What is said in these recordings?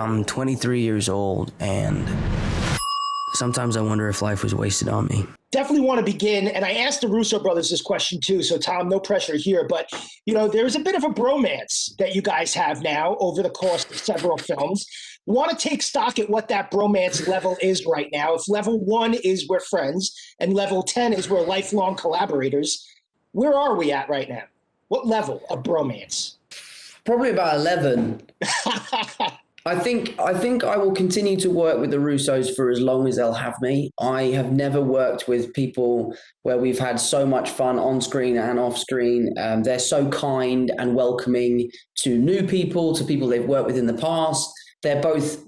I'm 23 years old, and sometimes I wonder if life was wasted on me. Definitely want to begin, and I asked the Russo brothers this question too, so Tom, no pressure here, but there's a bit of a bromance that you guys have now over the course of several films. Want to take stock at what that bromance level is right now. If level 1 is we're friends, and level 10 is we're lifelong collaborators, where are we at right now? What level of bromance? Probably about 11. I think I will continue to work with the Russos for as long as they'll have me. I have never worked with people where we've had so much fun on screen and off screen. They're so kind and welcoming to new people, to people they've worked with in the past. They're both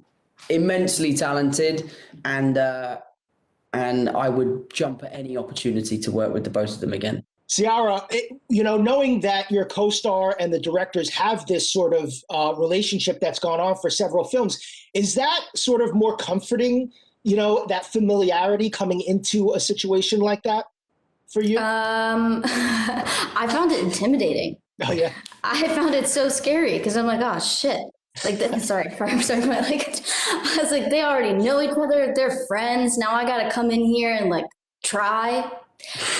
immensely talented, and I would jump at any opportunity to work with the both of them again. Ciara, knowing that your co-star and the directors have this sort of relationship that's gone on for several films, is that sort of more comforting, that familiarity coming into a situation like that for you? I found it intimidating. Oh, yeah. I found it so scary because I'm like, oh, shit. Sorry, I was like, they already know each other. They're friends. Now I got to come in here and try.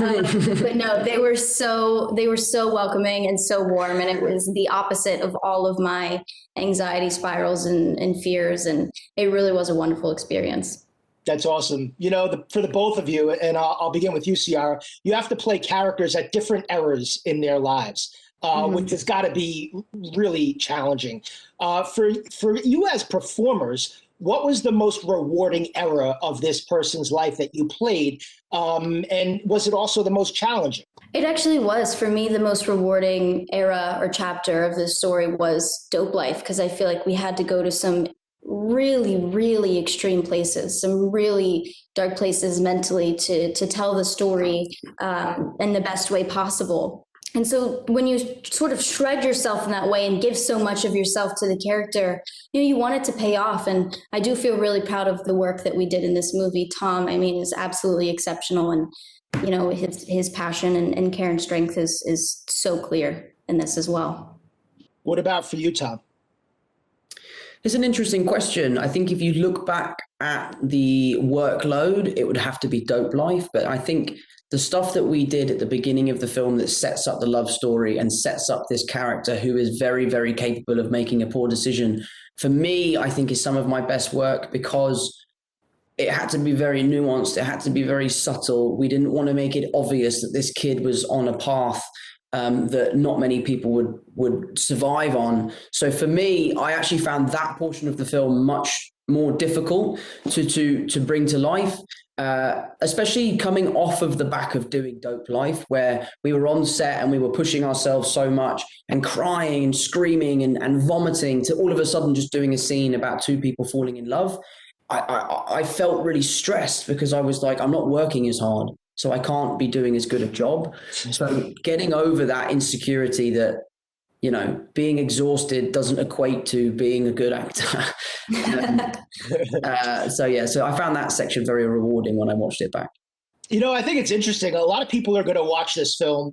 But no, they were so welcoming and so warm, and it was the opposite of all of my anxiety spirals and fears, and it really was a wonderful experience. That's awesome. For the both of you, and I'll begin with you, Ciara, you have to play characters at different eras in their lives, which has got to be really challenging. For you as performers, what was the most rewarding era of this person's life that you played? And was it also the most challenging? It actually was. For me, the most rewarding era or chapter of this story was Dope Life, because I feel like we had to go to some really, really extreme places, some really dark places mentally to tell the story in the best way possible. And so when you sort of shred yourself in that way and give so much of yourself to the character, you want it to pay off. And I do feel really proud of the work that we did in this movie. Tom, is absolutely exceptional. And, his passion and care and strength is so clear in this as well. What about for you, Tom? It's an interesting question. I think if you look back at the workload, it would have to be Dope Life. But I think the stuff that we did at the beginning of the film that sets up the love story and sets up this character who is very, very capable of making a poor decision, for me, I think is some of my best work, because it had to be very nuanced. It had to be very subtle. We didn't want to make it obvious that this kid was on a path that not many people would survive on. So for me, I actually found that portion of the film much more difficult to bring to life. Especially coming off of the back of doing Dope Life, where we were on set and we were pushing ourselves so much and crying and screaming and vomiting, to all of a sudden just doing a scene about two people falling in love. I felt really stressed because I was like, I'm not working as hard, so I can't be doing as good a job. So getting over that insecurity that, being exhausted doesn't equate to being a good actor. So I found that section very rewarding when I watched it back. I think it's interesting. A lot of people are going to watch this film.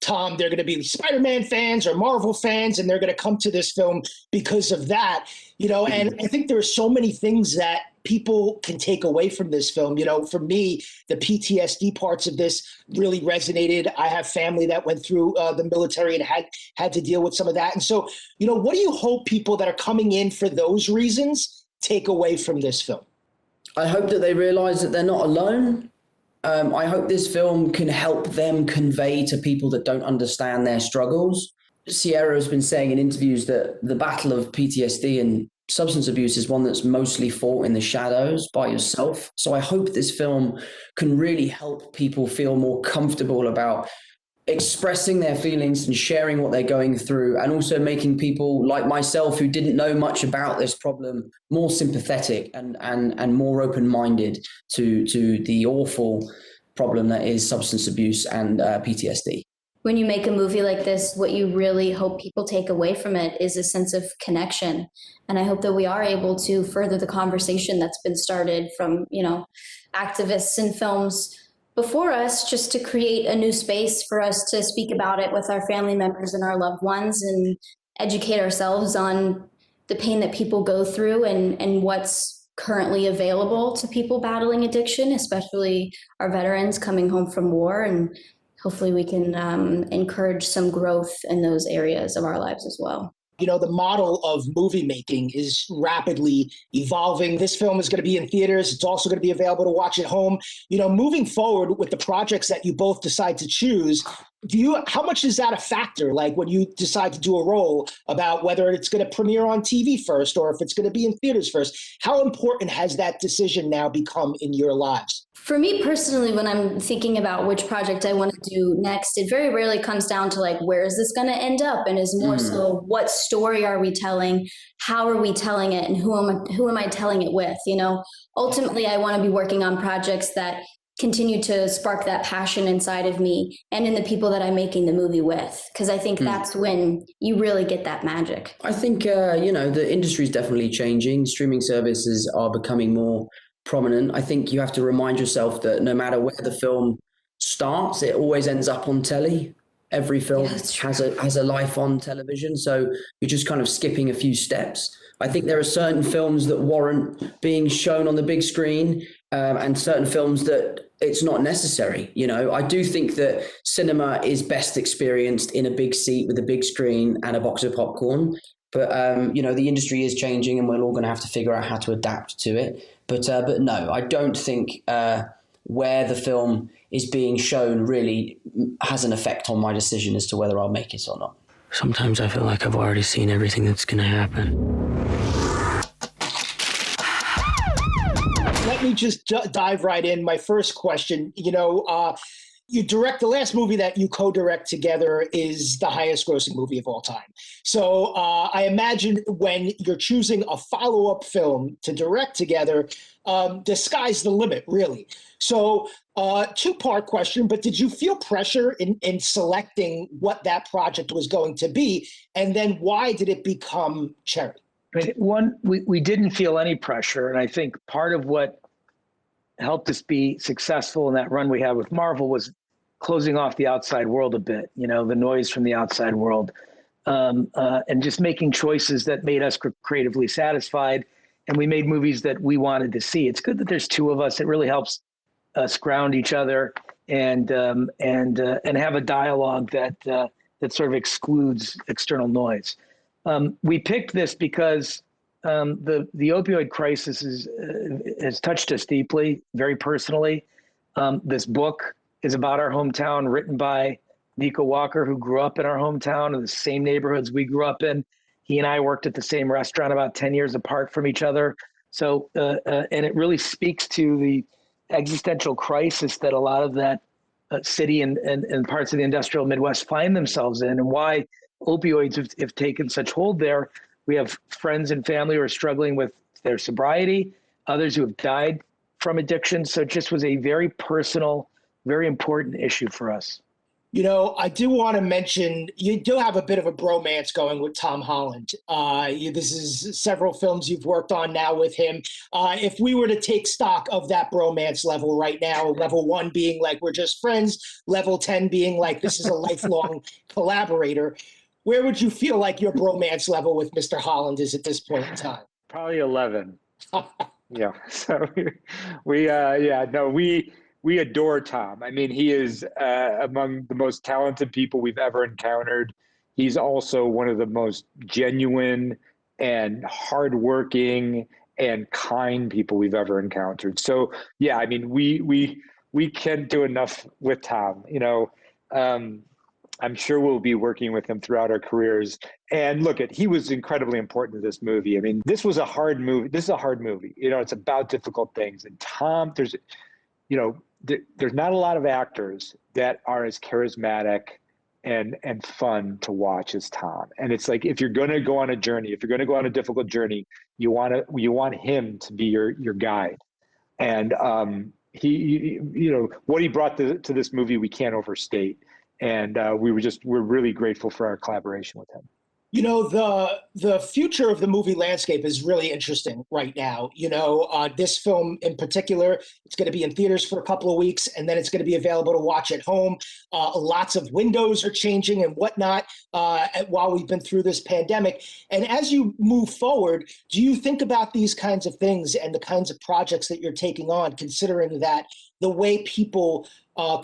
Tom, they're going to be Spider-Man fans or Marvel fans, and they're going to come to this film because of that. And I think there are so many things that people can take away from this film. For me, the PTSD parts of this really resonated. I have family that went through the military and had to deal with some of that. And so, what do you hope people that are coming in for those reasons take away from this film? I hope that they realize that they're not alone. I hope this film can help them convey to people that don't understand their struggles. Ciara has been saying in interviews that the battle of PTSD and substance abuse is one that's mostly fought in the shadows by yourself. So I hope this film can really help people feel more comfortable about expressing their feelings and sharing what they're going through, and also making people like myself, who didn't know much about this problem, more sympathetic and more open-minded to the awful problem that is substance abuse and PTSD. When you make a movie like this, what you really hope people take away from it is a sense of connection. And I hope that we are able to further the conversation that's been started from, activists in films before us, just to create a new space for us to speak about it with our family members and our loved ones, and educate ourselves on the pain that people go through and what's currently available to people battling addiction, especially our veterans coming home from war. And hopefully we can encourage some growth in those areas of our lives as well. You know, the model of movie making is rapidly evolving. This film is going to be in theaters. It's also going to be available to watch at home. You know, moving forward with the projects that you both decide to choose, how much is that a factor? Like when you decide to do a role, about whether it's going to premiere on TV first or if it's going to be in theaters first, how important has that decision now become in your lives? For me personally, when I'm thinking about which project I want to do next, it very rarely comes down to like, where is this going to end up? And is more so, what story are we telling? How are we telling it? And who am I telling it with? You know, ultimately, I want to be working on projects that continue to spark that passion inside of me and in the people that I'm making the movie with. Because I think that's when you really get that magic. I think, you know, the industry is definitely changing. Streaming services are becoming more prominent. I think you have to remind yourself that no matter where the film starts, it always ends up on telly. Every film has a life on television, so you're just kind of skipping a few steps. I think there are certain films that warrant being shown on the big screen, and certain films that it's not necessary. You know, I do think that cinema is best experienced in a big seat with a big screen and a box of popcorn. But, you know, the industry is changing and we're all going to have to figure out how to adapt to it. But no, I don't think where the film is being shown really has an effect on my decision as to whether I'll make it or not. Sometimes I feel like I've already seen everything that's going to happen. Let me just dive right in. My first question, you know, you direct, the last movie that you co-direct together is the highest grossing movie of all time. So I imagine when you're choosing a follow-up film to direct together, the sky's the limit, really. So two-part question, but did you feel pressure in selecting what that project was going to be? And then why did it become Cherry? We didn't feel any pressure. And I think part of what helped us be successful in that run we had with Marvel was closing off the outside world a bit, you know, the noise from the outside world, and just making choices that made us creatively satisfied. And we made movies that we wanted to see. It's good that there's two of us. It really helps us ground each other and have a dialogue that sort of excludes external noise. We picked this because the opioid crisis has touched us deeply, very personally. This book is about our hometown, written by Nico Walker, who grew up in our hometown in the same neighborhoods we grew up in. He and I worked at the same restaurant about 10 years apart from each other. So, and it really speaks to the existential crisis that a lot of that city and parts of the industrial Midwest find themselves in, and why opioids have taken such hold there. We have friends and family who are struggling with their sobriety, others who have died from addiction. So it just was a very personal, very important issue for us. You know, I do want to mention, you do have a bit of a bromance going with Tom Holland. This is several films you've worked on now with him. If we were to take stock of that bromance level right now, level 1 being like we're just friends, level 10 being like this is a lifelong collaborator, where would you feel like your bromance level with Mr. Holland is at this point in time? Probably 11. Yeah. So we adore Tom. I mean, he is among the most talented people we've ever encountered. He's also one of the most genuine and hardworking and kind people we've ever encountered. So yeah, I mean, we can't do enough with Tom. You know, I'm sure we'll be working with him throughout our careers. And look, he was incredibly important to this movie. I mean, this was a hard movie. This is a hard movie. You know, it's about difficult things. And Tom, there's not a lot of actors that are as charismatic and fun to watch as Tom. And it's like, if you're going to go on a journey, if you're going to go on a difficult journey, you want him to be your guide. And he what he brought to this movie, we can't overstate. And we're really grateful for our collaboration with him. You know, the future of the movie landscape is really interesting right now. You know, this film in particular, it's going to be in theaters for a couple of weeks, and then it's going to be available to watch at home. Lots of windows are changing and whatnot while we've been through this pandemic. And as you move forward, do you think about these kinds of things and the kinds of projects that you're taking on, considering that the way people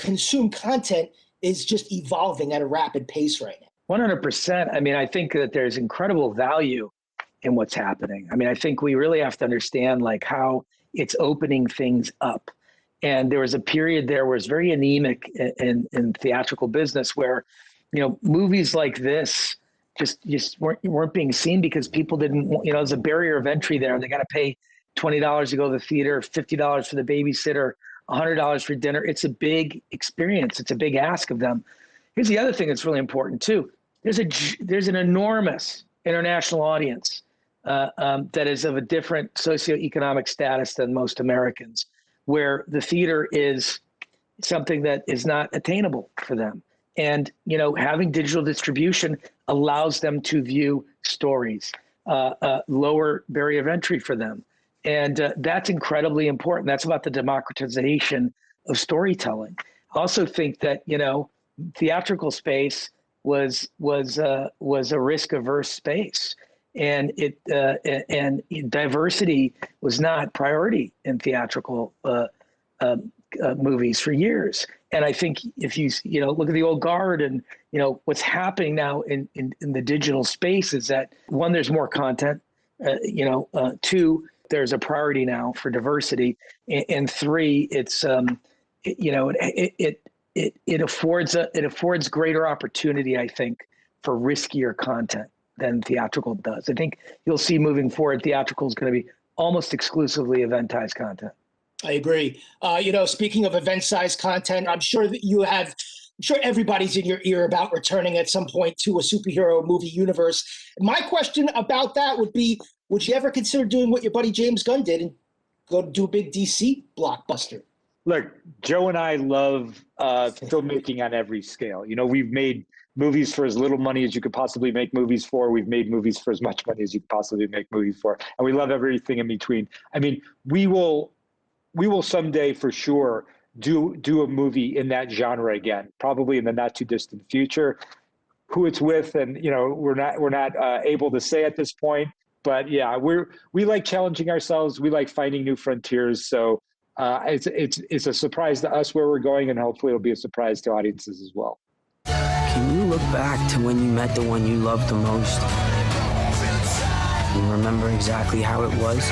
consume content is just evolving at a rapid pace right now? 100%. I mean, I think that there's incredible value in what's happening. I mean, I think we really have to understand like how it's opening things up. And there was a period there where it's very anemic in theatrical business where, you know, movies like this just weren't being seen because people didn't, you know, there's a barrier of entry there. They got to pay $20 to go to the theater, $50 for the babysitter, $100 for dinner. It's a big experience. It's a big ask of them. Here's the other thing that's really important too. There's an enormous international audience that is of a different socioeconomic status than most Americans, where the theater is something that is not attainable for them. And, you know, having digital distribution allows them to view stories, lower barrier of entry for them. And that's incredibly important. That's about the democratization of storytelling. I also think that, you know, theatrical space was a risk-averse space, and diversity was not priority in theatrical movies for years. And I think if you look at the old guard and you know what's happening now in the digital space is that one, there's more content, two, there's a priority now for diversity, and three, it's it affords greater opportunity, I think, for riskier content than theatrical does. I think you'll see moving forward, theatrical is going to be almost exclusively eventized content. I agree. Speaking of event-sized content, I'm sure everybody's in your ear about returning at some point to a superhero movie universe. My question about that would be, would you ever consider doing what your buddy James Gunn did and go do a big DC blockbuster? Look, Joe and I love filmmaking on every scale. You know, we've made movies for as little money as you could possibly make movies for. We've made movies for as much money as you could possibly make movies for. And we love everything in between. I mean, we will someday for sure do a movie in that genre again, probably in the not too distant future. Who it's with, and we're not able to say at this point. But yeah, we like challenging ourselves. We like finding new frontiers. So it's a surprise to us where we're going, and hopefully it'll be a surprise to audiences as well. Can you look back to when you met the one you loved the most? You remember exactly how it was?